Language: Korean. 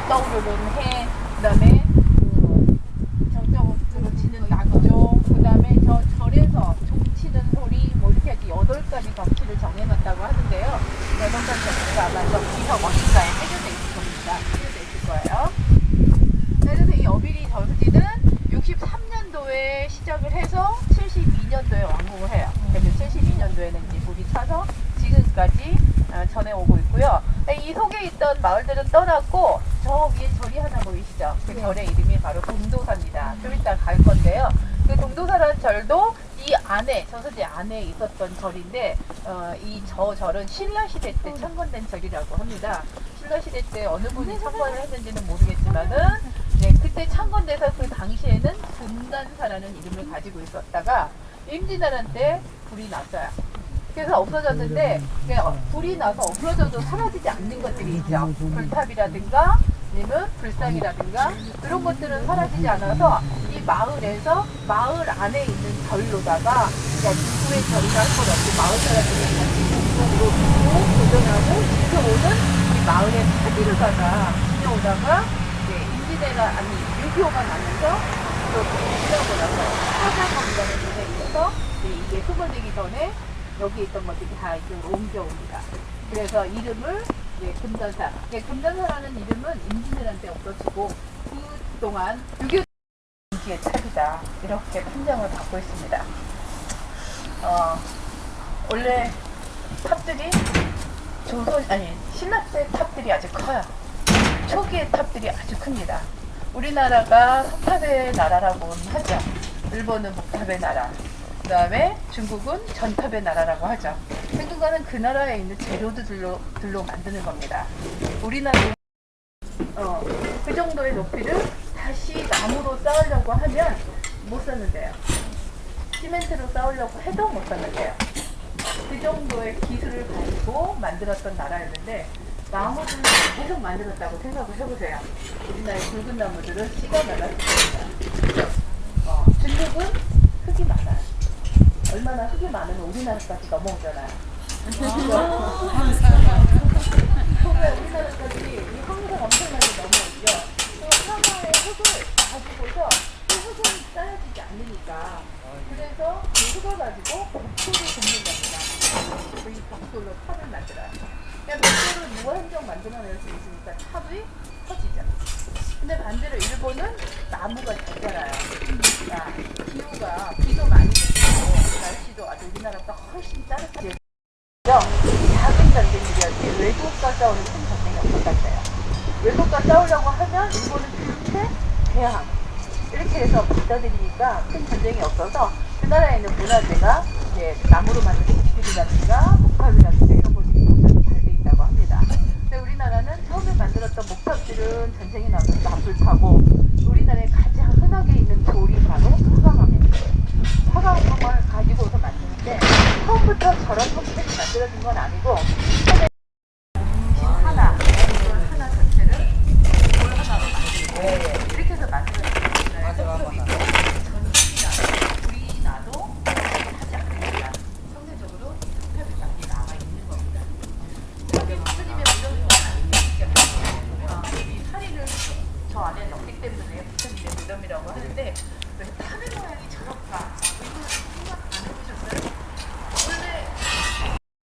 떠오르는 해, 그다음에 저쪽으로 치는 낙종, 그다음에 저 절에서 종 치는 소리, 뭐 이렇게 해서 8가지 덩치를 정해놨다고 하는데요. 8가지 덩치가 아마 저 기석 어딘가에 새겨져 있을 겁니다. 새겨져 있을 거예요. 그래서 이 어비리 저수지는 63년도에 시작을 해서 72년도에 완공을 해요. 그래서 72년도에는 이제 물이 차서 지금까지 전해오고 있고요. 이 속에 있던 마을들은 떠났고 저 위에 절이 하나 보이시죠? 그 절의 이름이 바로 동도사입니다. 좀 이따 갈 건데요. 그 동도사라는 절도 이 안에, 저수지 안에 있었던 절인데 이 저 절은 신라시대 때 창건된 절이라고 합니다. 신라시대 때 어느 분이 창건을 했는지는 모르겠지만은 네, 그때 창건돼서 그 당시에는 금단사라는 이름을 가지고 있었다가 임진왜란 때 불이 났어요. 그래서 없어졌는데 불이 나서 없어져도 사라지지 않는 것들이 있죠. 불탑이라든가 아니면 불상이라든가 그런 것들은 사라지지 않아서 이 마을에서 마을 안에 있는 절로다가 누구의 절이나 할 것 없이 마을 사람들이 같이 공동으로 두고 도전하고 지켜오는 이 마을의 사기로다가 지켜오다가 임진왜란 아니 6.25가 나면서 또 지나고 나서 사상관계라는 것에 있어서 이게 수거되기 전에 여기 있던 것들이 다 이쪽으로 옮겨옵니다. 그래서 이름을 금단사. 금단사라는 이름은 임진왜란 때 없어지고 그동안 6.25 인기의 탑이다. 이렇게 판정을 받고 있습니다. 원래 탑들이 신라 때 탑들이 아주 커요. 초기의 탑들이 아주 큽니다. 우리나라가 석탑의 나라라고 하죠. 일본은 목탑의 나라. 그 다음에 중국은 전탑의 나라라고 하죠. 한국과는 그 나라에 있는 재료들로 만드는 겁니다. 우리나라는 그 정도의 높이를 다시 나무로 쌓으려고 하면 못 쌓는데요. 시멘트로 쌓으려고 해도 못 쌓는데요. 그 정도의 기술을 가지고 만들었던 나라였는데 나무들을 계속 만들었다고 생각을 해보세요. 우리나라의 굵은 나무들은 씨가 많았습니다. 중국은 흙이 많아요. 얼마나 흙이 많으면 우리나라까지 넘어오잖아요. 우리나라까지 이 항상 엄청나게 넘어오죠. 하나의 흙을 가지고서 그 흙은 쌓여지지 않으니까 그래서 그 흙을 가지고 벽돌을 굽는 겁니다. 이 벽돌로 탑을 만들어요. 그냥 벽돌을 무한정 만들어낼 수 있으니까 탑이 커지죠. 근데 반대로 일본은 나무가 잘 자라요. 기후가 비도 많이 내리고 날씨도 아주 우리나라보다 훨씬 따뜻하게 작은 전쟁들이었지 외국과 싸우는 큰 전쟁이 없었다고요. 외국과 싸우려고 하면 일본은 그렇게 대항 이렇게 해서 받아들이니까 큰 전쟁이 없어서 그 나라에 있는 문화재가 이제 나무로 만든 집들이라든가 목탑이라든가